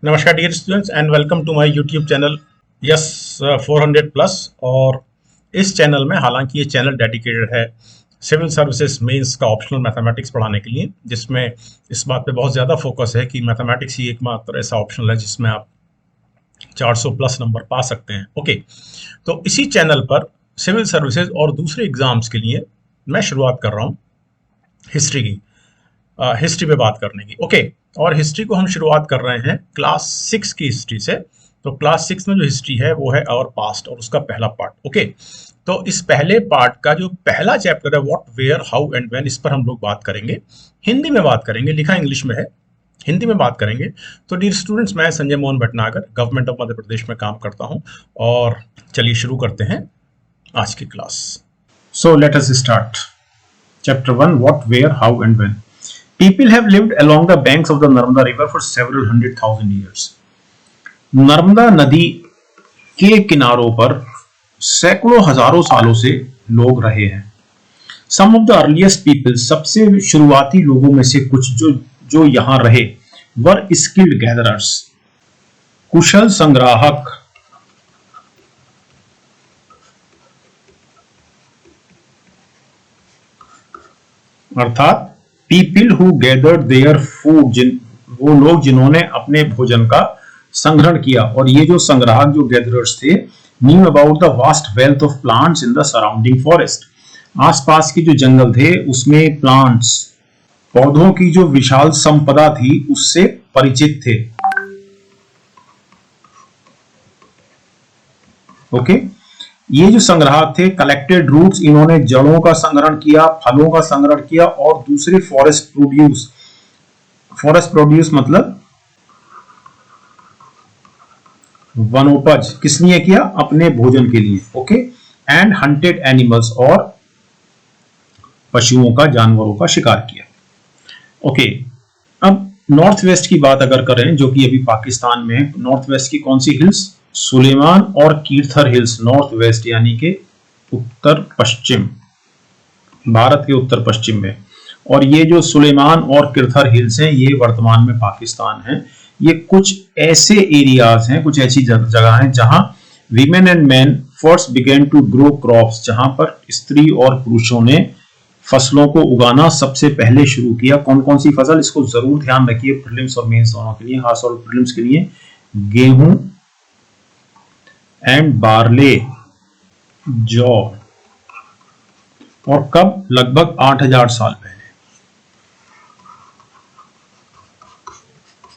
नमस्कार dear students and welcome to my YouTube channel yes 400 plus. और इस channel में, हालांकि ये चैनल डेडिकेटेड है सिविल सर्विसेज मेंस का ऑप्शनल मैथमेटिक्स पढ़ाने के लिए, जिसमें इस बात पे बहुत ज़्यादा फोकस है कि मैथमेटिक्स ही एकमात्र ऐसा ऑप्शनल है जिसमें आप 400 प्लस नंबर पा सकते हैं। ओके, तो इसी चैनल पर सिविल सर्विसेज और दूसरे एग्जाम्स के लिए मैं शुरुआत कर रहा हूँ हिस्ट्री की, हिस्ट्री पे बात करने की। ओके, और हिस्ट्री को हम शुरुआत कर रहे हैं क्लास 6 की हिस्ट्री से। तो क्लास 6 में जो हिस्ट्री है वो है आवर पास्ट और उसका पहला पार्ट। ओके, तो इस पहले पार्ट का जो पहला चैप्टर है what, where, how and when, इस पर हम लोग बात करेंगे। हिंदी में बात करेंगे, लिखा इंग्लिश में है, हिंदी में बात करेंगे। तो डियर स्टूडेंट्स, मैं संजय मोहन भटनागर गवर्नमेंट ऑफ मध्य प्रदेश में काम करता हूँ, और चलिए शुरू करते हैं आज की class. So let us start chapter 1 what, where, how and when. People have lived along the banks of the Narmada River for several 100,000 years. Narmada नदी के किनारों पर सैकड़ों हजारों सालों से लोग रहे हैं। Some of the earliest people, सबसे शुरुआती लोगों में से कुछ जो यहाँ रहे, were skilled gatherers, कुशल संग्राहक। अर्थात people who gathered their food, वो लोग जिन्होंने अपने भोजन का संग्रहण किया। और ये जो संग्राहक, जो गैदरर्स थे, knew about the vast wealth of plants in the surrounding forest, आसपास के जो जंगल थे उसमें प्लांट्स, पौधों की जो विशाल संपदा थी उससे परिचित थे। ओके, ये जो संग्राहक थे कलेक्टेड रूट्स, इन्होंने जड़ों का संग्रहण किया, फलों का संग्रहण किया, और दूसरे फॉरेस्ट प्रोड्यूस मतलब वनोपज, किस लिए किया? अपने भोजन के लिए। ओके, एंड हंटेड एनिमल्स, और पशुओं का, जानवरों का शिकार किया। ओके, अब नॉर्थ वेस्ट की बात अगर करें, जो कि अभी पाकिस्तान में है, नॉर्थ वेस्ट की कौन सी हिल्स? सुलेमान और कीर्थर हिल्स, नॉर्थ वेस्ट यानी कि उत्तर पश्चिम, भारत के उत्तर पश्चिम में। और ये जो सुलेमान और कीर्थर हिल्स हैं, ये वर्तमान में पाकिस्तान है। ये कुछ ऐसे एरियाज हैं, कुछ ऐसी जगह हैं जहां women and man first began to grow crops, जहां पर स्त्री और पुरुषों ने फसलों को उगाना सबसे पहले शुरू किया। कौन कौन सी फसल, इसको जरूर ध्यान रखिए प्रीलिम्स और मेंस दोनों के लिए, खासतौर पर प्रीलिम्स के लिए। गेहूं एंड बार्ले, जौ। और कब? लगभग 8000 साल पहले।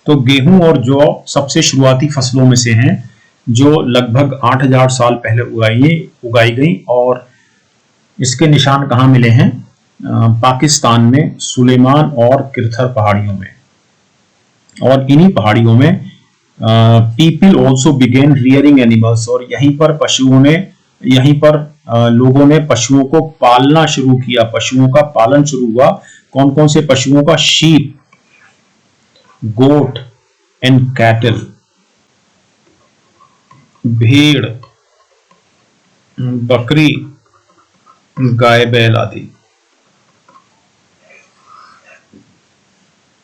तो गेहूं और जौ सबसे शुरुआती फसलों में से हैं जो लगभग 8000 साल पहले उगाई गई। और इसके निशान कहां मिले हैं? पाकिस्तान में सुलेमान और कीर्थर पहाड़ियों में। और इन्हीं पहाड़ियों में people also began rearing animals, और यहीं पर लोगों ने पशुओं को पालना शुरू किया, पशुओं का पालन शुरू हुआ। कौन कौन से पशुओं का? शीप, गोट एंड कैटल, भेड़, बकरी, गाय बैल आदि।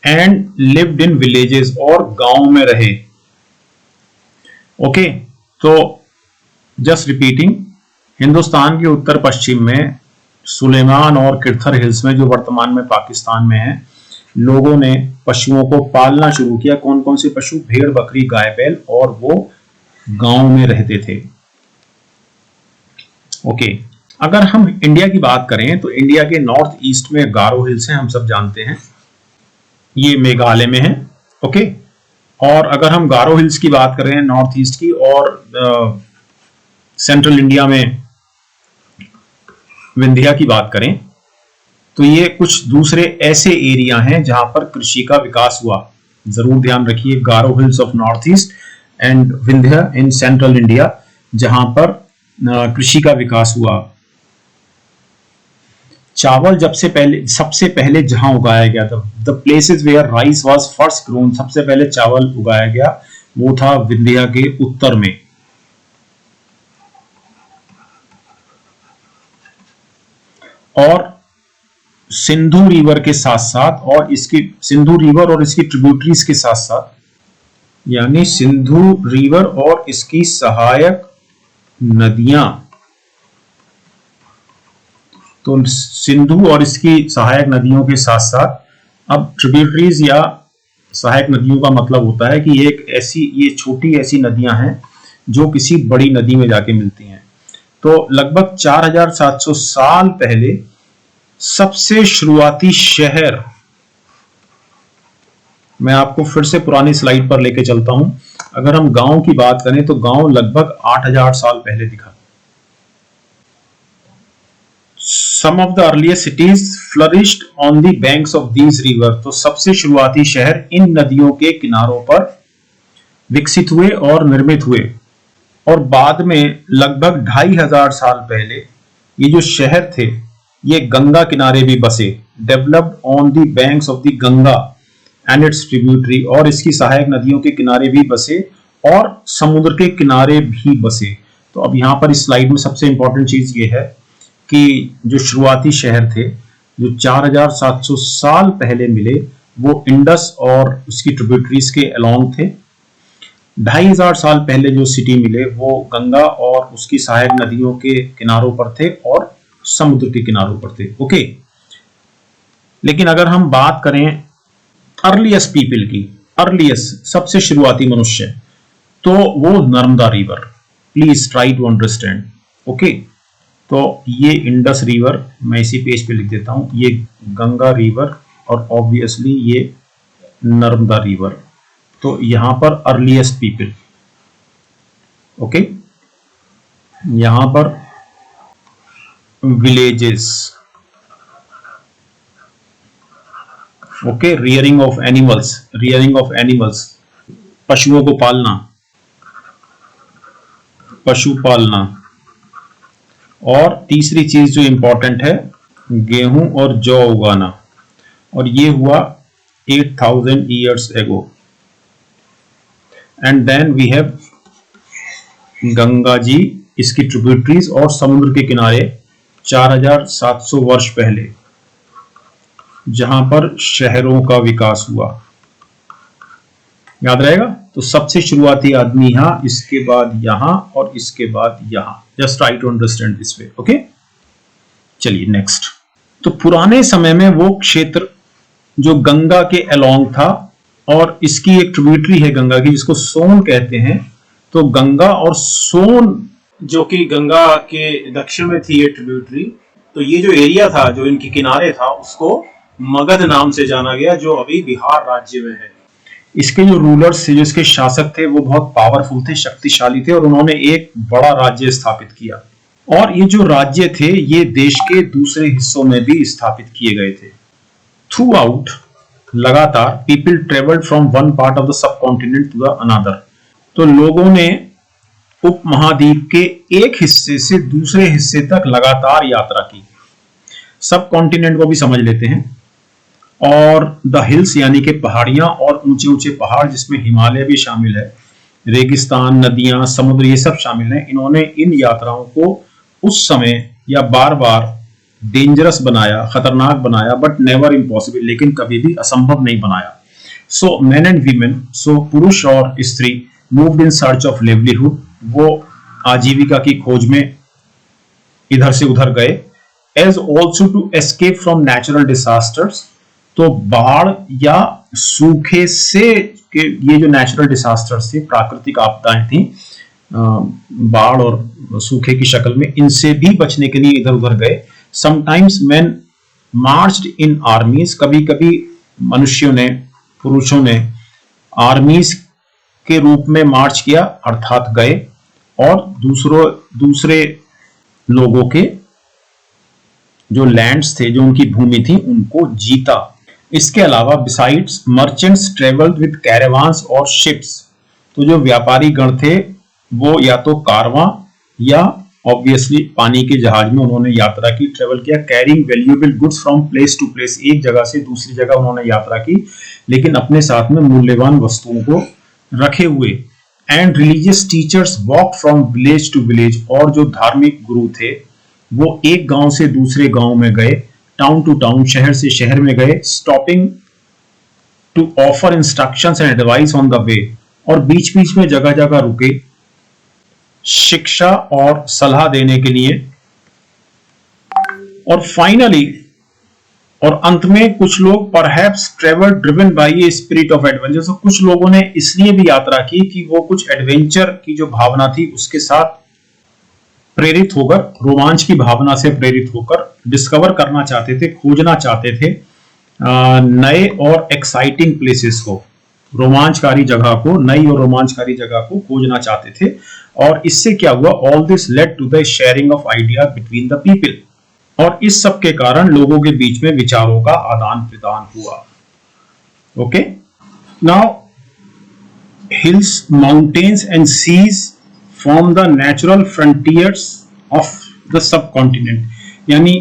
एंड लिव्ड इन विलेजेस, और गांव में रहे। ओके, तो जस्ट रिपीटिंग, हिंदुस्तान के उत्तर पश्चिम में सुलेमान और कीर्थर हिल्स में, जो वर्तमान में पाकिस्तान में है, लोगों ने पशुओं को पालना शुरू किया। कौन कौन से पशु? भेड़, बकरी, गाय, बैल, और वो गांव में रहते थे। ओके, अगर हम इंडिया की बात करें तो इंडिया के नॉर्थ ईस्ट में गारो हिल्स हैं, हम सब जानते हैं, ये मेघालय में है। ओके, और अगर हम गारो हिल्स की बात करें नॉर्थ ईस्ट की, और सेंट्रल इंडिया में विंध्या की बात करें, तो ये कुछ दूसरे ऐसे एरिया हैं जहां पर कृषि का विकास हुआ। जरूर ध्यान रखिए, Garo hills of north east and Vindhya in central India, जहां पर कृषि का विकास हुआ। चावल सबसे पहले जहां उगाया गया था, the places where rice was first grown, सबसे पहले चावल उगाया गया, वो था विंध्या के उत्तर में। और सिंधु रिवर के साथ साथ, और इसकी सिंधु रिवर और इसकी ट्रिब्यूटरीज के साथ साथ यानी सिंधु रिवर और इसकी सहायक नदियां। तो सिंधु और इसकी सहायक नदियों के साथ साथ अब ट्रिब्यूटरीज या सहायक नदियों का मतलब होता है कि ये छोटी ऐसी नदियां हैं जो किसी बड़ी नदी में जाके मिलती हैं। तो लगभग 4700 साल पहले सबसे शुरुआती शहर, मैं आपको फिर से पुरानी स्लाइड पर लेके चलता हूं। अगर हम गांव की बात करें तो गांव लगभग 8000 साल पहले दिखा। Some of the earliest cities flourished on the banks of these rivers। तो सबसे शुरुआती शहर इन नदियों के किनारों पर विकसित हुए और निर्मित हुए, और बाद में लगभग 2500 साल पहले ये जो शहर थे ये गंगा किनारे भी बसे। Developed on the banks of the Ganga and it's tributary, और इसकी सहायक नदियों के किनारे भी बसे और समुद्र के किनारे भी बसे। तो अब यहाँ पर इस स्लाइड में सबसे इंपॉर्टेंट चीज ये है कि जो शुरुआती शहर थे जो 4700 साल पहले मिले वो इंडस और उसकी ट्रिब्यूटरीज के अलोंग थे। 2500 साल पहले जो सिटी मिले वो गंगा और उसकी सहायक नदियों के किनारों पर थे और समुद्र के किनारों पर थे। ओके, लेकिन अगर हम बात करें अर्लीस्ट पीपल की, अर्लीस्ट सबसे शुरुआती मनुष्य, तो वो Narmada river. Please try to understand. Okay, तो ये इंडस रिवर मैं इसी पेज पे लिख देता हूं, ये गंगा रिवर और ऑब्वियसली ये नर्मदा रिवर। तो यहां पर अर्लीस्ट पीपल, ओके, यहां पर villages, okay, rearing of animals, पशुओं को पालना, पशु पालना। और तीसरी चीज जो इंपॉर्टेंट है गेहूं और जौ उगाना, और ये हुआ 8000 years ago। And then we have Ganga ji, इसकी ट्रिब्यूटरीज और समुद्र के किनारे 4700 वर्ष पहले जहां पर शहरों का विकास हुआ। याद रहेगा? तो सबसे शुरुआती आदमी यहां, इसके बाद यहां और इसके बाद यहां। Just try to understand this way. Okay, चलिए नेक्स्ट। तो पुराने समय में वो क्षेत्र जो गंगा के अलोंग था, और इसकी एक ट्रिब्यूटरी है गंगा की जिसको सोन कहते हैं। तो गंगा और सोन जो कि गंगा के दक्षिण में थी ये ट्रिब्यूटरी, तो ये जो एरिया था जो इनके किनारे था उसको मगध नाम से जाना गया, जो अभी बिहार राज्य में है। इसके जो रूलर्स थे, जो इसके शासक थे, वो बहुत पावरफुल थे, शक्तिशाली थे, और उन्होंने एक बड़ा राज्य स्थापित किया। और ये जो राज्य थे ये देश के दूसरे हिस्सों में भी स्थापित किए गए थे। थ्रू आउट, लगातार, people travelled from one part of the subcontinent to the another. तो लोगों ने उप महाद्वीप के एक हिस्से से दूसरे हिस्से तक लगातार यात्रा की। सब कॉन्टिनेंट को भी समझ लेते हैं। और द हिल्स यानी कि पहाड़ियां और ऊंचे ऊंचे पहाड़ जिसमें हिमालय भी शामिल है, रेगिस्तान, नदियां, समुद्र, ये सब शामिल हैं। इन्होंने इन यात्राओं को उस समय या बार बार डेंजरस बनाया, खतरनाक बनाया, बट नेवर इम्पॉसिबल, लेकिन कभी भी असंभव नहीं बनाया। So men and women, so पुरुष और स्त्री, moved in search of livelihood, वो आजीविका की खोज में इधर से उधर गए। As also to escape from natural disasters, तो बाढ़ या सूखे से के ये जो नेचुरल डिसास्टर्स थे, प्राकृतिक आपदाएं थी, बाढ़ और सूखे की शक्ल में, इनसे भी बचने के लिए इधर उधर गए। समटाइम्स मैन मार्च्ड इन आर्मीज, कभी कभी मनुष्यों ने, पुरुषों ने आर्मीज के रूप में मार्च किया, अर्थात गए और दूसरे लोगों के जो लैंड्स थे, जो उनकी भूमि थी, उनको जीता। इसके अलावा बिसाइड्स मर्चेंट्स ट्रेवल्ड विद कैरावान्स और शिप्स, तो जो व्यापारी गण थे वो या तो कारवां या ऑब्वियसली पानी के जहाज में उन्होंने यात्रा की, ट्रेवल किया। Carrying valuable goods from place to place, एक जगह से दूसरी जगह उन्होंने यात्रा की, लेकिन अपने साथ में मूल्यवान वस्तुओं को रखे हुए। And religious teachers walk from village to village, और जो धार्मिक गुरु थे वो एक गांव से दूसरे गांव में गए, टाउन टू टाउन, शहर से शहर में गए, stopping to offer instructions and advice on the way, और बीच बीच में जगह जगह रुके शिक्षा और सलाह देने के लिए। और फाइनली और अंत में कुछ लोग perhaps travel driven by a spirit of adventure, तो कुछ लोगों ने इसलिए भी यात्रा की कि वो कुछ एडवेंचर की जो भावना थी उसके साथ प्रेरित होकर, रोमांच की भावना से प्रेरित होकर डिस्कवर करना चाहते थे, खोजना चाहते थे नए और एक्साइटिंग प्लेसेस को, रोमांचकारी जगह को, नई और रोमांचकारी जगह को खोजना चाहते थे। और इससे क्या हुआ, all this led to the sharing of idea between the people, और इस सब के कारण लोगों के बीच में विचारों का आदान प्रदान हुआ। Okay, now hills, mountains and seas form the natural frontiers of the subcontinent, यानी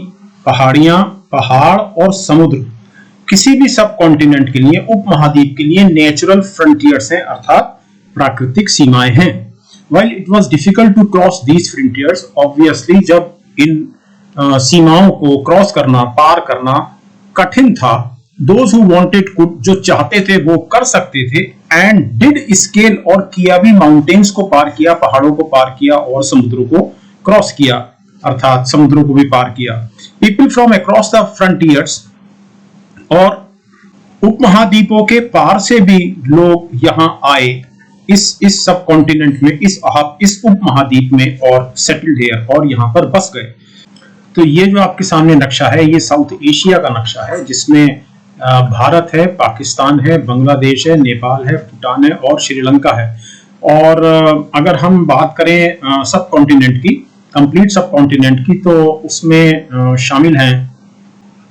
पहाड़ियां, पहाड़ और समुद्र किसी भी सब कॉन्टिनेंट के लिए, उपमहाद्वीप के लिए नेचुरल फ्रंटियर्स हैं, अर्थात प्राकृतिक सीमाएं हैं। While it was difficult to cross these frontiers, obviously जब इन सीमाओं को क्रॉस करना, पार करना कठिन था, those who wanted could, जो चाहते थे वो कर सकते थे, and did scale, और किया भी, माउंटेन्स को पार किया, पहाड़ों को पार किया और समुद्रों को क्रॉस किया, अर्थात समुद्रों को भी पार किया। People from across the frontiers, और उपमहाद्वीपों के पार से भी लोग यहाँ आए इस सब कॉन्टिनेंट में, इस उपमहाद्वीप में, और सेटल्ड हियर, और यहाँ पर बस गए। तो ये जो आपके सामने नक्शा है, ये साउथ एशिया का नक्शा है, जिसमें भारत है, पाकिस्तान है, बांग्लादेश है, नेपाल है, भूटान है और श्रीलंका है। और अगर हम बात करें सब कॉन्टिनेंट की, कंप्लीट सब कॉन्टिनेंट की, तो उसमें शामिल हैं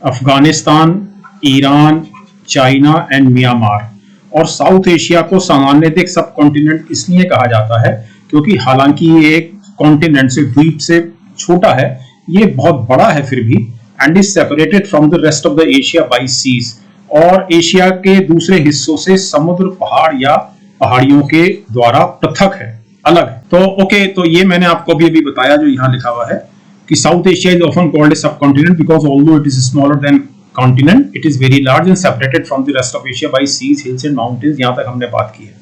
Afghanistan, Iran, China and Myanmar. और साउथ एशिया को सामान्यतः सब कॉन्टिनेंट इसलिए कहा जाता है क्योंकि हालांकि ये एक कॉन्टिनेंट से, द्वीप से छोटा है, ये बहुत बड़ा है फिर भी, and is separated from the rest of the Asia by seas, और एशिया के दूसरे हिस्सों से समुद्र, पहाड़ या पहाड़ियों के द्वारा पृथक है, अलग है। तो ओके, तो ये मैंने आपको अभी बताया जो यहाँ लिखा हुआ है कि South Asia is often called a subcontinent because although it is smaller than continent, it is very large and separated from the rest of Asia by seas, hills and mountains। यहाँ तक हमने बात की है।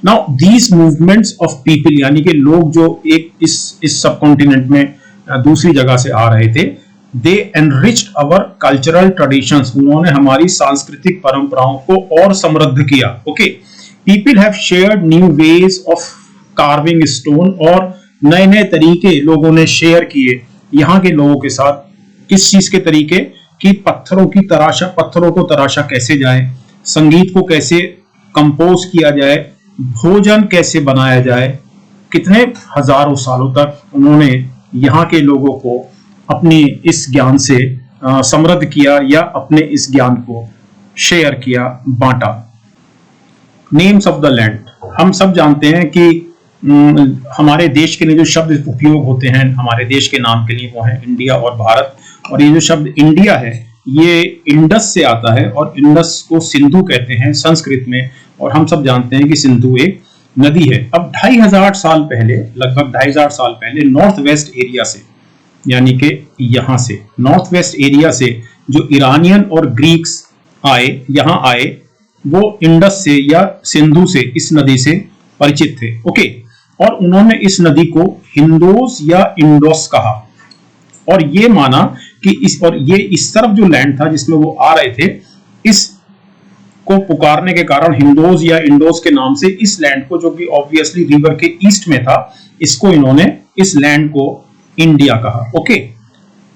Now these movements of people, यानी कि लोग जो एक इस सब कॉन्टिनेंट में दूसरी जगह से आ रहे थे, they enriched our cultural traditions, उन्होंने हमारी सांस्कृतिक परंपराओं को और समृद्ध किया। Okay, people have shared new ways of carving stone, और नए नए तरीके लोगों ने शेयर किए यहाँ के लोगों के साथ। किस चीज के तरीके कि पत्थरों को तराशा कैसे जाए, संगीत को कैसे कंपोज किया जाए, भोजन कैसे बनाया जाए। कितने हजारों सालों तक उन्होंने यहाँ के लोगों को अपनी इस ज्ञान से समृद्ध किया, या अपने इस ज्ञान को शेयर किया, बांटा। नेम्स ऑफ द लैंड, हम सब जानते हैं कि हमारे देश के लिए जो शब्द उपयोग होते हैं हमारे देश के नाम के लिए, वो है इंडिया और भारत। और ये जो शब्द इंडिया है, ये इंडस से आता है, और इंडस को सिंधु कहते हैं संस्कृत में, और हम सब जानते हैं कि सिंधु एक नदी है। अब 2500 साल पहले, लगभग 2500 साल पहले, नॉर्थ वेस्ट एरिया से, यानी कि यहाँ से नॉर्थ वेस्ट एरिया से जो ईरानियन और ग्रीक्स आए, यहाँ आए, वो इंडस से या सिंधु से, इस नदी से परिचित थे। ओके, और उन्होंने इस नदी को हिंदोस या इंडोस कहा, और ये माना कि इस तरफ जो लैंड था जिसमें वो आ रहे थे, इस को पुकारने के कारण हिंदोस या इंडोस के नाम से इस लैंड को, जो कि ऑब्वियसली रिवर के ईस्ट में था, इसको इन्होंने, इस लैंड को इंडिया कहा। ओके,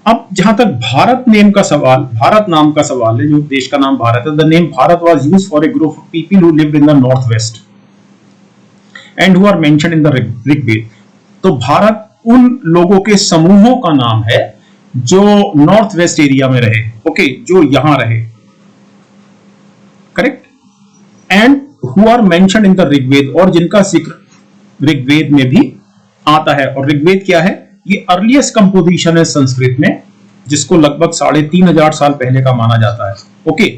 अब जहां तक भारत नेम का सवाल, भारत नाम का सवाल है, जो देश का नाम भारत है, the name Bharat was used for a group of people who lived in the north west and who are mentioned in the Rigveda. तो भारत उन लोगों के समूहों का नाम है जो नॉर्थ वेस्ट एरिया में रहे, ओके, जो यहां रहे, correct, and who are mentioned in the Rigveda, और जिनका जिक्र ऋग्वेद में भी आता है। और ऋग्वेद क्या है? ये अर्लीस्ट कंपोजिशन है संस्कृत में, जिसको लगभग 3500 साल पहले का माना जाता है। ओके,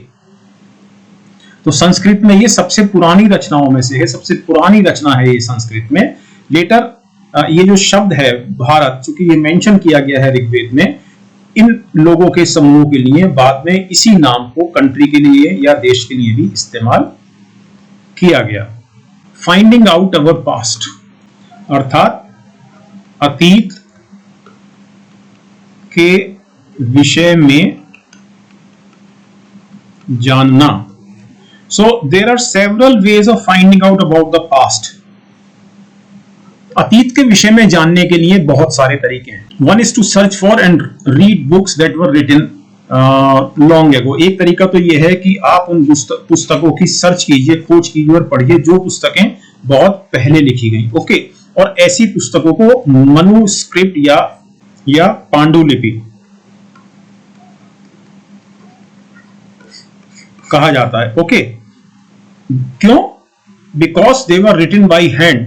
तो संस्कृत में ये सबसे पुरानी रचनाओं में से है, सबसे पुरानी रचना है ये संस्कृत में। लेटर ये जो शब्द है भारत, चूंकि ये मेंशन किया गया है ऋग्वेद में, इन लोगों के समूह के लिए बाद में इसी नाम को कंट्री के लिए या देश के लिए भी इस्तेमाल किया गया। फाइंडिंग आउट अवर पास्ट, अर्थात अतीत के विषय में जानना। So there are several ways of finding out about the past. अतीत के विषय में जानने के लिए बहुत सारे तरीके हैं। One is to search for and read books that were written long ago. एक तरीका तो यह है कि आप उन पुस्तकों की सर्च कीजिए, खोज कीजिए और पढ़िए जो पुस्तकें बहुत पहले लिखी गई। ओके, और ऐसी पुस्तकों को मनुस्क्रिप्ट या पांडुलिपि कहा जाता है। ओके, क्यों? Because they were written by hand,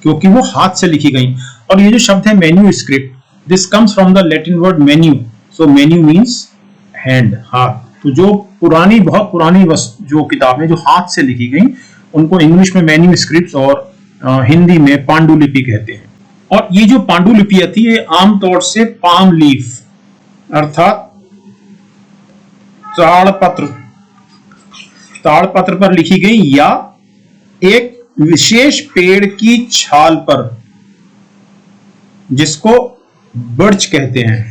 क्योंकि वो हाथ से लिखी गई। और ये जो शब्द है manuscript, this comes from the Latin word menu. So menu means hand, हाथ। तो जो बहुत पुरानी जो किताबें जो हाथ से लिखी गई उनको इंग्लिश में मैन्यूस्क्रिप्ट्स और हिंदी में पांडुलिपि कहते हैं। और ये जो पांडुलिपि थी ये आमतौर से पाम लीफ अर्थात ताड़पत्र पर लिखी गई या एक विशेष पेड़ की छाल पर, जिसको बर्च कहते हैं,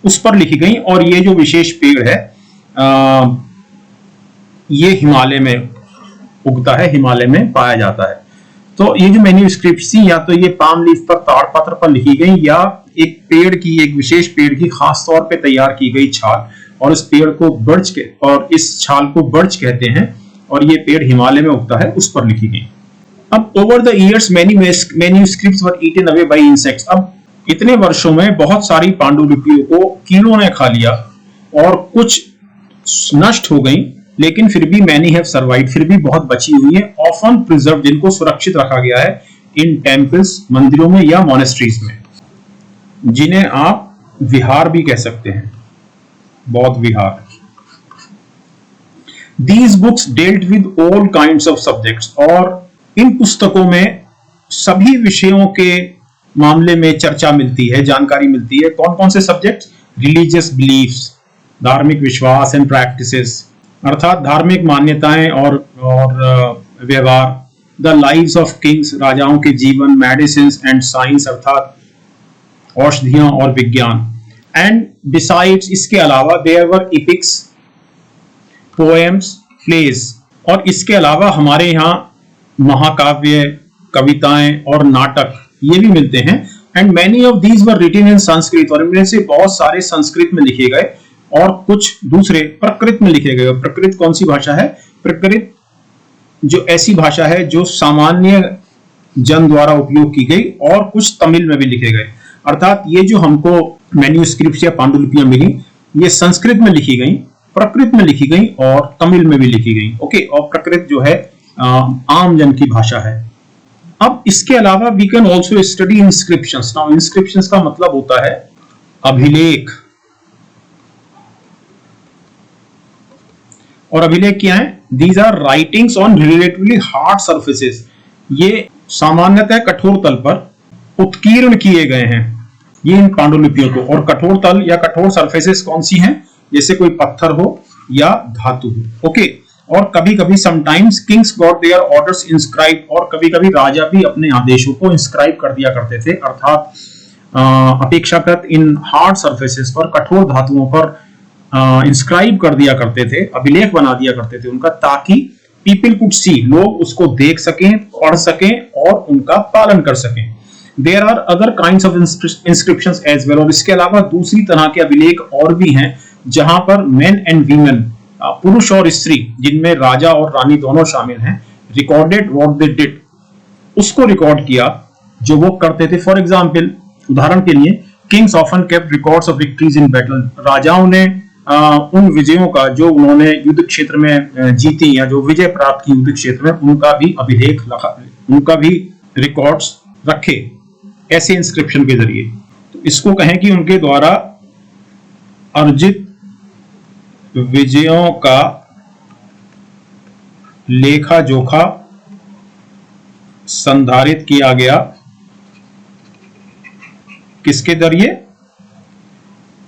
उस पर लिखी गई। और ये जो विशेष पेड़ है ये हिमालय में उगता है, हिमालय में पाया जाता है। तो ये जो मैन्यूस्क्रिप्ट्स थी या तो ये पाम लीफ पर, ताड़पत्र पर लिखी गई या एक विशेष पेड़ की खास तौर पे तैयार की गई छाल, और इस पेड़ को और इस छाल को बर्च कहते हैं, और ये पेड़ हिमालय में उगता है, उस पर लिखी गई। अब over the years many manuscripts were eaten away by insects. अब इतने वर्षों में बहुत सारी पांडुलिपियों को कीड़ों ने खा लिया और कुछ नष्ट हो गई, लेकिन फिर भी मैनी हैव सर्वाइव्ड, फिर भी बहुत बची हुई है। ऑफन प्रिजर्व, जिनको सुरक्षित रखा गया है इन टेम्पल्स, मंदिरों में या मोनेस्ट्रीज में, जिन्हें आप विहार भी कह सकते हैं, बौद्ध विहार। These books dealt with all kinds of subjects, और इन पुस्तकों में सभी विषयों के मामले में चर्चा मिलती है, जानकारी मिलती है। कौन कौन से सब्जेक्ट? रिलीजियस बिलीफ्स, धार्मिक विश्वास एंड प्रैक्टिसेस, अर्थात धार्मिक मान्यताएं और व्यवहार। द लाइव्स ऑफ किंग्स, राजाओं के जीवन। मेडिसिन एंड साइंस, अर्थात औषधियां और विज्ञान। एंड बिसाइड्स, इसके अलावा there were epics, poems, plays, और इसके अलावा हमारे यहाँ महाकाव्य, कविताएं और नाटक ये भी मिलते हैं। And many of these were written in Sanskrit, और इनमें से बहुत सारे संस्कृत में लिखे गए और कुछ दूसरे प्रकृत में लिखे गए। प्रकृत कौन सी भाषा है? प्रकृत जो ऐसी भाषा है जो सामान्य जन द्वारा उपयोग की गई, और कुछ तमिल में भी लिखे गए। अर्थात ये जो हमको मैन्यूस्क्रिप्ट्स या पांडुलिपियां मिली, ये संस्कृत में लिखी गई, प्रकृत में लिखी गई और तमिल में भी लिखी गई। ओके, और प्रकृत जो है आम जन की भाषा है। अब इसके अलावा we can also study inscriptions. Now inscriptions का मतलब होता है अभिलेख, और अभिलेख क्या है? These are writings on relatively hard surfaces. ये सामान्यतः कठोर तल पर उत्कीर्ण किए गए हैं, ये इन पांडुलिपियों को। और कठोर तल या कठोर सर्फेसेस कौन सी हैं? जैसे कोई पत्थर हो या धातु हो। ओके, और कभी कभी sometimes Kings got there orders inscribe, और कभी कभी राजा भी अपने आदेशों को इंस्क्राइब कर दिया करते थे, अर्थात अपेक्षाकृत इन हार्ड सर्फेसेस पर, कठोर धातुओं पर इंस्क्राइब कर दिया करते थे, अभिलेख बना दिया करते थे उनका, ताकि पीपल कुड सी, लोग उसको देख सकें, पढ़ सकें और उनका पालन कर सकें। There are other kinds of inscriptions as well, और इसके अलावा दूसरी तरह के अभिलेख और भी हैं जहां पर मेन एंड वीमेन, पुरुष और स्त्री, जिनमें राजा और रानी दोनों शामिल हैं, रिकॉर्डेड व्हाट दे डिड, उसको रिकॉर्ड किया जो वो करते थे। फॉर एग्जाम्पल, उदाहरण के लिए, Kings often kept records of victories in battle. राजाओं ने उन विजयों का जो उन्होंने युद्ध क्षेत्र में जीती या जो विजय प्राप्त की युद्ध क्षेत्र में, उनका भी अभिलेख रखा, उनका भी रिकॉर्ड्स रखे ऐसे इंस्क्रिप्शन के जरिए। तो इसको कहें कि उनके द्वारा अर्जित विजयों का लेखा जोखा संधारित किया गया, किसके जरिए?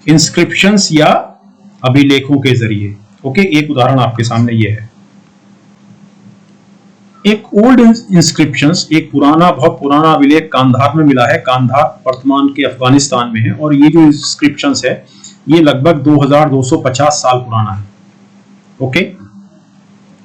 इंस्क्रिप्शंस या अभिलेखों के जरिए। ओके, एक उदाहरण आपके सामने ये है। एक ओल्ड इंस्क्रिप्शंस, एक बहुत पुराना अभिलेख कांधार में मिला है। कांधार वर्तमान के अफगानिस्तान में है और ये जो इंस्क्रिप्शंस है ये लगभग 2250 साल पुराना है। ओके,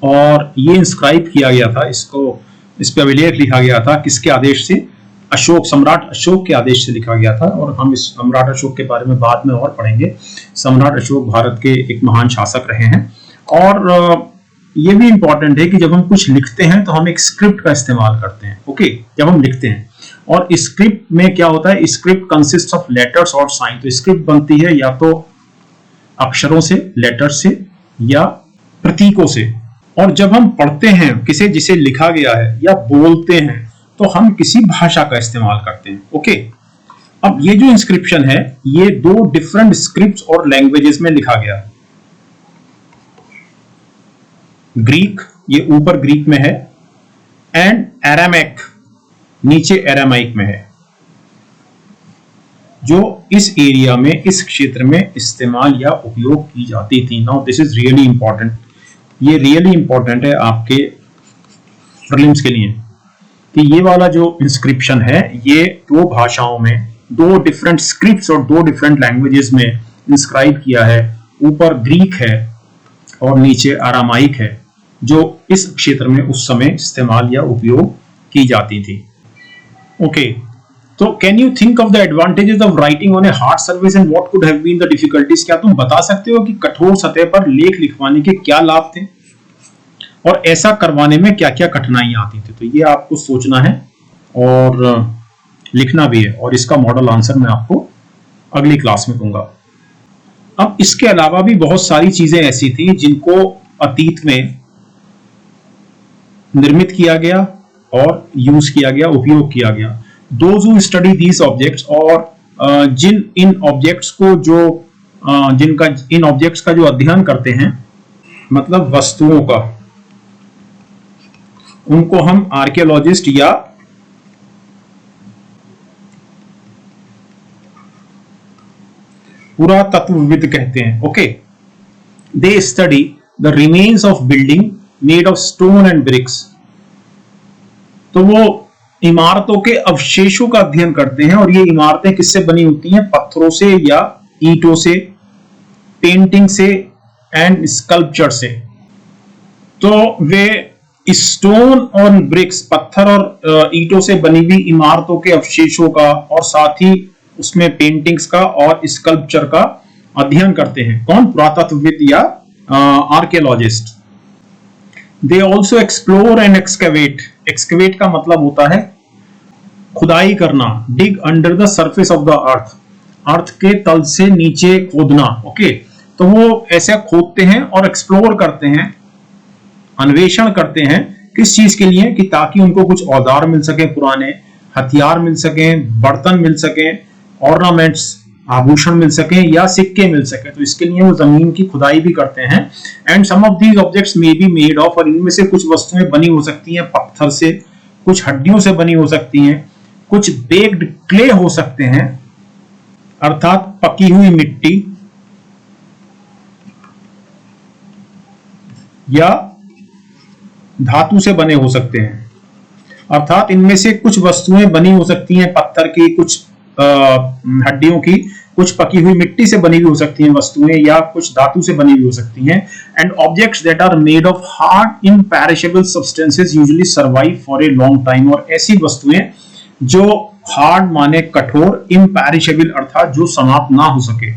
और ये इंस्क्राइब किया गया था, इस पे अभिलेख लिखा गया था किसके आदेश से? सम्राट अशोक के आदेश से लिखा गया था। और हम इस सम्राट अशोक के बारे में बाद में और पढ़ेंगे। सम्राट अशोक भारत के एक महान शासक रहे हैं। और ये भी इंपॉर्टेंट है कि जब हम कुछ लिखते हैं तो हम एक स्क्रिप्ट का इस्तेमाल करते हैं। ओके, जब हम लिखते हैं, और स्क्रिप्ट में क्या होता है? स्क्रिप्ट कंसिस्ट ऑफ लेटर्स और साइन। तो स्क्रिप्ट बनती है या तो अक्षरों से, लेटर्स से, या प्रतीकों से। और जब हम पढ़ते हैं किसे, जिसे लिखा गया है, या बोलते हैं, तो हम किसी भाषा का इस्तेमाल करते हैं। ओके, अब ये जो इंस्क्रिप्शन है ये 2 डिफरेंट स्क्रिप्ट्स और लैंग्वेजेस में लिखा गया है। ग्रीक, ये ऊपर ग्रीक में है, एंड एरामिक, नीचे एरामाइक में है, जो इस एरिया में, इस क्षेत्र में इस्तेमाल या उपयोग की जाती थी। Now this is really important, ये रियली इंपॉर्टेंट है आपके प्रीलिम्स के लिए कि ये वाला जो इंस्क्रिप्शन है ये 2 भाषाओं में, 2 डिफरेंट स्क्रिप्ट्स और 2 डिफरेंट लैंग्वेजेस में इंस्क्राइब किया है। ऊपर ग्रीक है और नीचे अरामाइक है, जो इस क्षेत्र में उस समय इस्तेमाल या उपयोग की जाती थी। ओके, तो can you think of the advantages of writing on a hard surface and what could have been the difficulties? क्या तुम बता सकते हो कि कठोर सतह पर लेख लिखवाने के क्या लाभ थे और ऐसा करवाने में क्या क्या कठिनाइयां आती थी? तो ये आपको सोचना है और लिखना भी है, और इसका मॉडल आंसर मैं आपको अगली क्लास में दूंगा। अब इसके अलावा भी बहुत सारी चीजें ऐसी थी जिनको अतीत में निर्मित किया गया और यूज किया गया, उपयोग किया गया। Those who study these objects, और जिन इन ऑब्जेक्ट्स को इन ऑब्जेक्ट्स का जो अध्ययन करते हैं, मतलब वस्तुओं का, उनको हम आर्कियोलॉजिस्ट या पुरातत्वविद कहते हैं। Okay, they study the remains of building made of stone and bricks. तो वो इमारतों के अवशेषों का अध्ययन करते हैं, और ये इमारतें किससे बनी होती हैं? पत्थरों से या ईंटों से, पेंटिंग से एंड स्कल्पचर से। तो वे स्टोन और ब्रिक्स, पत्थर और ईंटों से बनी हुई इमारतों के अवशेषों का, और साथ ही उसमें पेंटिंग्स का और स्कल्पचर का अध्ययन करते हैं। कौन? पुरातत्वविद या archaeologist. They also explore and excavate. Excavate का मतलब होता है खुदाई करना, dig under the surface of the earth, earth के तल से नीचे खोदना। ओके, तो वो ऐसे खोदते हैं और एक्सप्लोर करते हैं, अन्वेषण करते हैं, किस चीज के लिए? कि ताकि उनको कुछ औजार मिल सके, पुराने हथियार मिल सके, बर्तन मिल सके, ऑर्नामेंट्स, आभूषण मिल सके, या सिक्के मिल सके। तो इसके लिए वो जमीन की खुदाई भी करते हैं। And some of these objects may be made of, और इनमें से कुछ वस्तुएं बनी हो सकती हैं पत्थर से, कुछ हड्डियों से बनी हो सकती हैं, कुछ बेक्ड क्ले हो सकते हैं, अर्थात पकी हुई मिट्टी, या धातु से बने हो सकते हैं। अर्थात इनमें से कुछ वस्तुएं बनी हो सकती हैं पत्थर की, कुछ हड्डियों की, कुछ पकी हुई मिट्टी से बनी हुई हो सकती हैं वस्तुएं, या कुछ धातु से बनी हुई हो सकती हैं। And objects that are made of hard imperishable substances usually survive for a long time. और ऐसी वस्तुएं जो हार्ड माने कठोर, इम्पेरिशेबल अर्थात जो समाप्त ना हो सके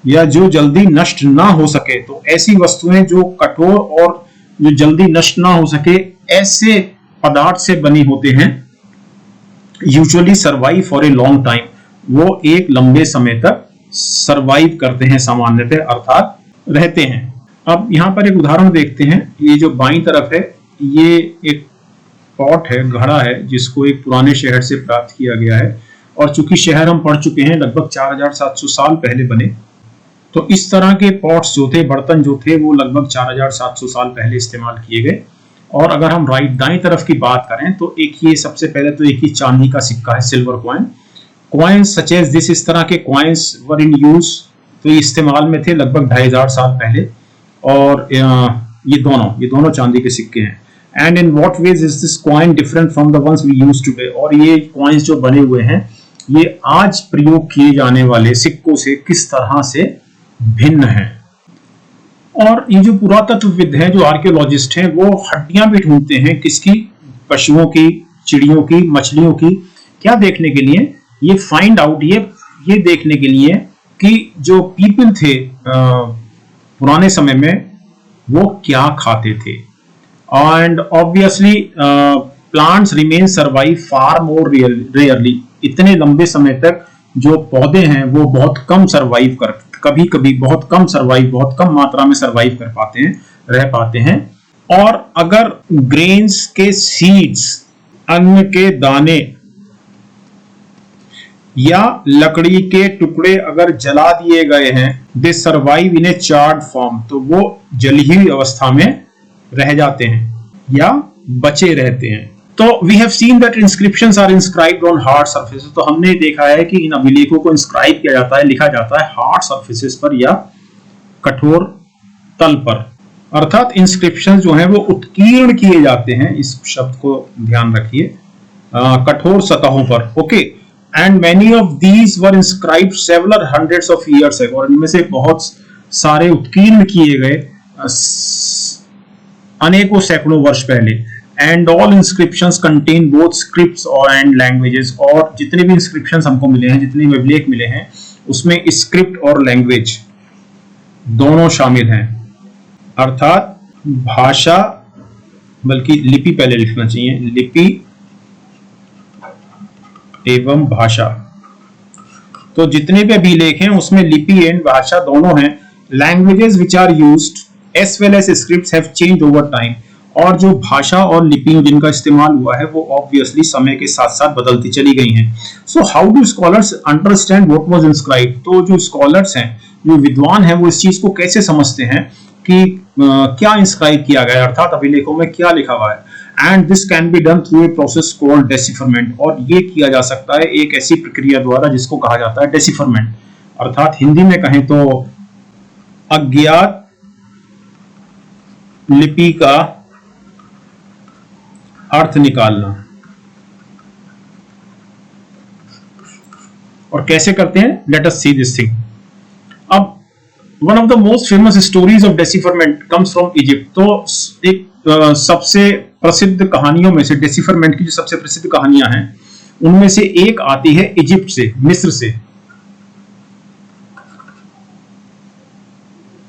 या जो जल्दी नष्ट ना हो सके, तो ऐसी वस्तुएं जो कठोर और जो जल्दी नष्ट ना हो सके, ऐसे पदार्थ से बनी होते हैं, usually survive for a long time. वो एक लंबे समय तक सरवाइव करते हैं, सामान्यतः अर्थात रहते हैं। अब यहाँ पर एक उदाहरण देखते हैं। ये जो बाईं तरफ है ये एक पॉट है, घड़ा है, जिसको एक पुराने शहर से प्राप्त किया गया है। और चूंकि शहर हम पढ़ चुके हैं, लगभग 4700 साल पहले बने, तो इस तरह के पॉट्स जो थे, बर्तन जो थे, वो लगभग 4700 साल पहले इस्तेमाल किए गए। और अगर हम दाईं तरफ की बात करें तो एक ये सबसे पहले तो एक ही चांदी का सिक्का है, silver coin. Coins such as this, इस तरह के कॉइन्स वर इन यूज, तो ये इस्तेमाल में थे लगभग 2500 साल पहले। और ये दोनों चांदी के सिक्के हैं। And in what ways is this coin different from the ones we use today, और ये कॉइन्स जो बने हुए हैं ये आज प्रयोग किए जाने वाले सिक्कों से किस तरह से भिन्न हैं। और ये जो पुरातत्वविद हैं, जो आर्कियोलॉजिस्ट हैं, वो हड्डियां भी ढूंढते हैं किसकी, पशुओं की, चिड़ियों की, मछलियों की, क्या देखने के लिए, ये फाइंड आउट, ये देखने के लिए कि जो पीपल थे पुराने समय में वो क्या खाते थे। And obviously plants remain survive far more rarely, इतने लंबे समय तक जो पौधे हैं वो बहुत कम सर्वाइव कर, कभी कभी बहुत कम सर्वाइव, बहुत कम मात्रा में सर्वाइव कर पाते हैं, रह पाते हैं। और अगर ग्रेन्स के सीड्स, अन्न के दाने या लकड़ी के टुकड़े अगर जला दिए गए हैं, they survive in a charred form, तो वो जली हुई अवस्था में रह जाते हैं या बचे रहते हैं। तो we have seen that inscriptions are inscribed on hard surfaces, तो हमने देखा है कि इन अभिलेखों को इंस्क्राइब किया जाता है, लिखा जाता है हार्ड सरफेसेस पर या कठोर तल पर, अर्थात इंस्क्रिप्शंस जो हैं वो उत्कीर्ण किए जाते हैं, इस शब्द को ध्यान रखिए, कठोर सतहों पर। Okay, and many of these were inscribed several hundreds of years ago, और इनमें से बहुत सारे उत्कीर्ण किए गए अनेकों सैकड़ों वर्ष पहले। And all inscriptions contain both scripts और एंड लैंग्वेजेस, और जितने भी इंस्क्रिप्शंस हमको मिले हैं, जितने भी अभिलेख मिले हैं, उसमें स्क्रिप्ट और लैंग्वेज दोनों शामिल हैं, अर्थात भाषा, बल्कि लिपि पहले लिखना चाहिए, लिपि एवं भाषा। तो जितने भी अभिलेख हैं उसमें लिपि एंड भाषा दोनों हैं। Languages which are used as well as scripts have changed over time, और जो भाषा और लिपि जिनका इस्तेमाल हुआ है वो ऑब्वियसली समय के साथ साथ बदलती चली गई हैं। So how do scholars understand what was inscribed, तो जो स्कॉलर्स हैं, जो विद्वान हैं, वो इस चीज को कैसे समझते हैं कि क्या इंस्क्राइब किया गया है, अर्थात अभिलेखों में क्या लिखा हुआ है। And this can be done through a process called decipherment, और ये किया जा सकता है एक ऐसी प्रक्रिया द्वारा जिसको कहा जाता है डेसिफरमेंट, अर्थात हिंदी में कहें तो अज्ञात लिपि का अर्थ निकालना। और कैसे करते हैं, let us see this thing. अब one of the most famous stories of decipherment comes from Egypt, तो एक सबसे प्रसिद्ध कहानियों में से, डेसिफरमेंट की जो सबसे प्रसिद्ध कहानियां हैं उनमें से एक आती है इजिप्ट से, मिस्र से।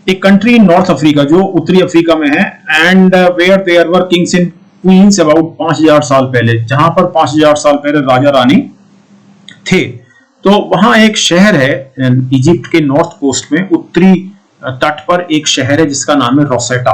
एक कंट्री इन नॉर्थ अफ्रीका, जो उत्तरी अफ्रीका में है, and where there were kings and queens about 5000 साल पहले, जहां पर 5000 साल पहले राजा रानी थे। तो वहां एक शहर है इजिप्ट के नॉर्थ कोस्ट में, उत्तरी तट पर एक शहर है जिसका नाम है रोसेटा,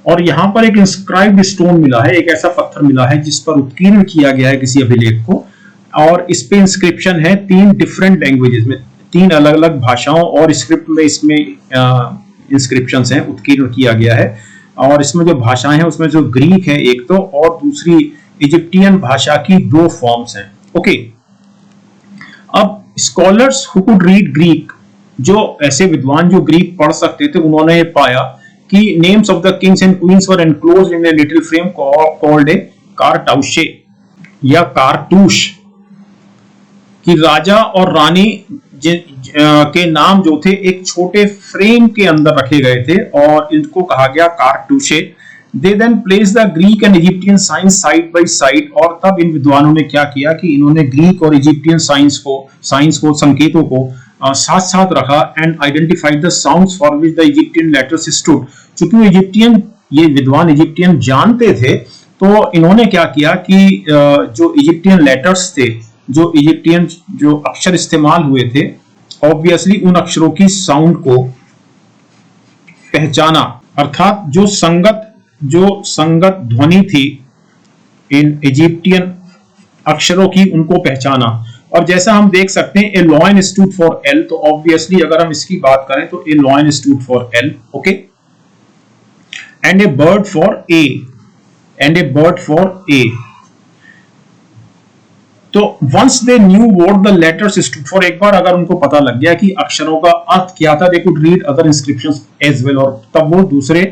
और यहां पर एक इंस्क्राइब्ड स्टोन मिला है, एक ऐसा पत्थर मिला है जिस पर उत्कीर्ण किया गया है किसी अभिलेख को, और इस पे इंस्क्रिप्शन है 3 डिफरेंट लैंग्वेजेस में, 3 अलग अलग भाषाओं और स्क्रिप्ट में इसमें इंस्क्रिप्शंस हैं, उत्कीर्ण किया गया है। और इसमें जो भाषाएं हैं उसमें जो ग्रीक है एक तो, और दूसरी इजिप्टियन भाषा की 2 फॉर्म्स हैं। ओके, अब scholars who could read Greek, जो ऐसे विद्वान जो ग्रीक पढ़ सकते थे, उन्होंने ये पाया कि names of the kings and queens were enclosed in a little frame called a cartouche या कारतूश, कि राजा और रानी के नाम जो थे एक छोटे फ्रेम के अंदर रखे गए थे और इनको कहा गया cartouche. They then placed the Greek and Egyptian signs side by side, और तब इन विद्वानों ने क्या किया कि इन्होंने ग्रीक और इजिप्टियन साइंस को संकेतों को साथ साथ रखा, and identified the sounds for which the Egyptian letters stood. चूंकि ये विद्वान इजिप्टियन जानते थे, तो इन्होंने क्या किया कि जो इजिप्टियन लेटर्स थे, जो अक्षर इस्तेमाल हुए थे, ऑब्वियसली उन अक्षरों की साउंड को पहचाना, अर्थात जो संगत ध्वनि थी इन इजिप्टियन अक्षरों की, उनको पहचाना। और जैसा हम देख सकते हैं, a lion stood for L, तो ऑब्वियसली अगर हम इसकी बात करें तो a lion stood for L, okay, and a bird for A, तो once they knew what the letters stood for, एक बार अगर उनको पता लग गया कि अक्षरों का अर्थ क्या था, they could read other inscriptions as well, और तब वो दूसरे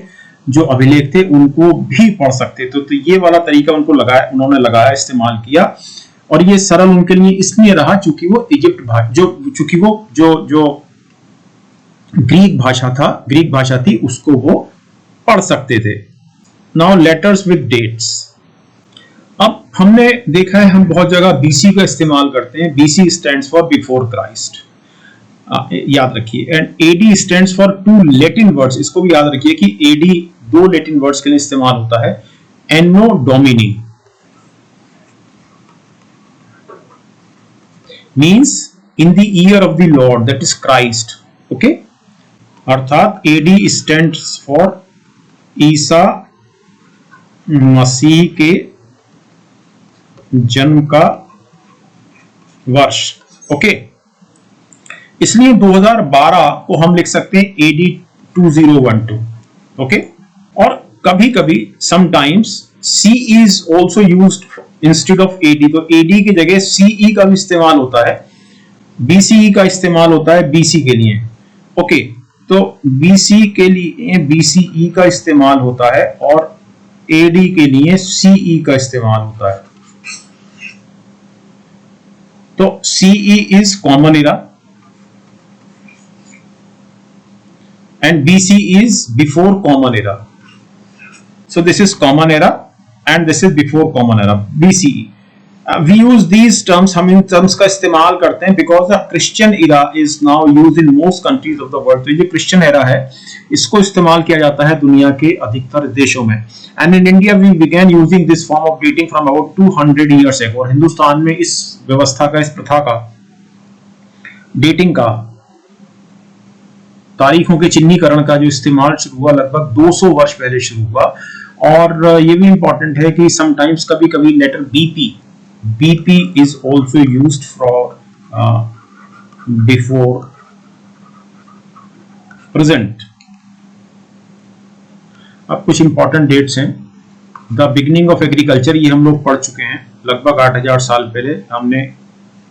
जो अभिलेख थे उनको भी पढ़ सकते थे। तो ये वाला तरीका उन्होंने लगाया, इस्तेमाल किया, और ये सरल उनके लिए इसलिए रहा चूंकि वो चूंकि वो जो ग्रीक भाषा थी उसको वो पढ़ सकते थे। Now letters with dates. अब हमने देखा है, हम बहुत जगह बीसी का इस्तेमाल करते हैं। BC stands for before Christ, याद रखिए। And AD stands for two Latin words, इसको भी याद रखिए कि एडी 2 लैटिन वर्ड्स के लिए इस्तेमाल होता है। Anno Domini means in the year of the Lord, that is Christ. Okay, अर्थात एडी स्टैंड्स फॉर ईसा मसीह के जन्म का वर्ष। ओके, इसलिए 2012 को हम लिख सकते हैं एडी 2012। ओके, और कभी कभी sometimes C is also used instead of AD, तो एडी की जगह सीई का भी इस्तेमाल होता है, बीसीई का इस्तेमाल होता है बीसी के लिए। ओके, तो बीसी के लिए बीसीई का इस्तेमाल होता है और एडी के लिए सीई का इस्तेमाल होता है। तो CE is common era and BC is before common era. So this is common era and this is before common era, BCE. We use these terms, हम इन terms का इस्तेमाल करते हैं because the Christian era is now used in most countries of the world. तो ये Christian era है, इसको इस्तेमाल किया जाता है दुनिया के अधिकतर देशों में। And in India we began using this form of dating from about 200 years ago. और हिंदुस्तान में इस व्यवस्था का, इस प्रथा का, डेटिंग का, तारीखों के चिन्हीकरण का जो इस्तेमाल शुरू हुआ लगभग 200 वर्ष पहले शुरू हुआ। और ये भी इंपॉर्टेंट है कि समटाइम्स कभी कभी letter BP is also used for before present. अब कुछ इंपॉर्टेंट डेट्स हैं। द बिगिनिंग ऑफ एग्रीकल्चर, ये हम लोग पढ़ चुके हैं, लगभग 8000 साल पहले हमने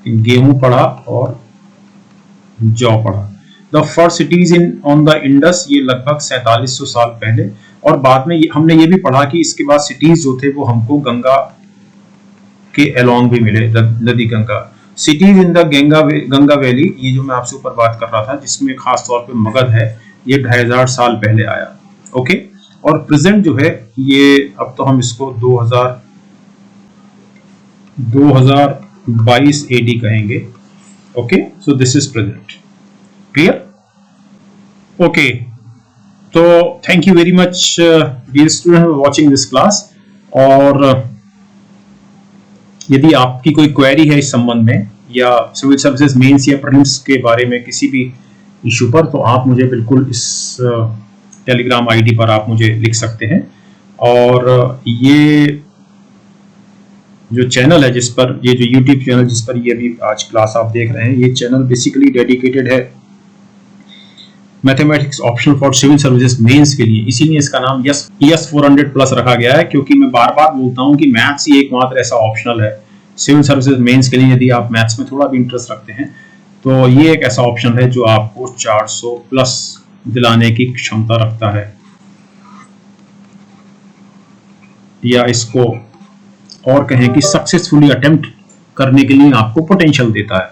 गेहूं पढ़ा और जौ पढ़ा। The first CTs on the Indus, ये लगभग 4700 साल पहले। और बाद में हमने ये भी पढ़ा कि इसके बाद सिटीज जो थे वो हमको गंगा के अलोंग भी मिले, नदी Ganga. Cities in the Ganga valley, ये जो मैं आपसे ऊपर बात कर रहा था जिसमें खास तौर पे मगध है, ये 2500 साल पहले आया। ओके, और प्रेजेंट जो है ये, अब तो हम इसको 2022 एडी कहेंगे। Okay, so this is present. Clear? Okay, तो thank you very much dear student for watching this class. और यदि आपकी कोई क्वेरी है इस संबंध में या सिविल सर्विसेज मेंस या प्रीलिम्स के बारे में किसी भी इशू पर, तो आप मुझे बिल्कुल इस टेलीग्राम आईडी पर आप मुझे लिख सकते हैं। और ये जो चैनल है जिस पर, ये जो यूट्यूब चैनल जिस पर ये अभी आज क्लास आप देख रहे हैं, ये चैनल बेसिकली डेडिकेटेड है mathematics optional for civil services mains के लिए। इसीलिए इसका नाम यस 400 प्लस रखा गया है, क्योंकि मैं बार बार बोलता हूं कि मैथ्स ही एकमात्र ऐसा ऑप्शनल है सिविल सर्विसेज मेंस के लिए। यदि आप मैथ्स में थोड़ा भी इंटरेस्ट रखते हैं तो ये एक ऐसा ऑप्शन है जो आपको 400 प्लस दिलाने की क्षमता रखता है, या इसको और कहें कि सक्सेसफुली अटेम्प्ट करने के लिए आपको पोटेंशियल देता है।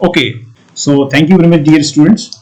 Okay, so thank you very much dear students.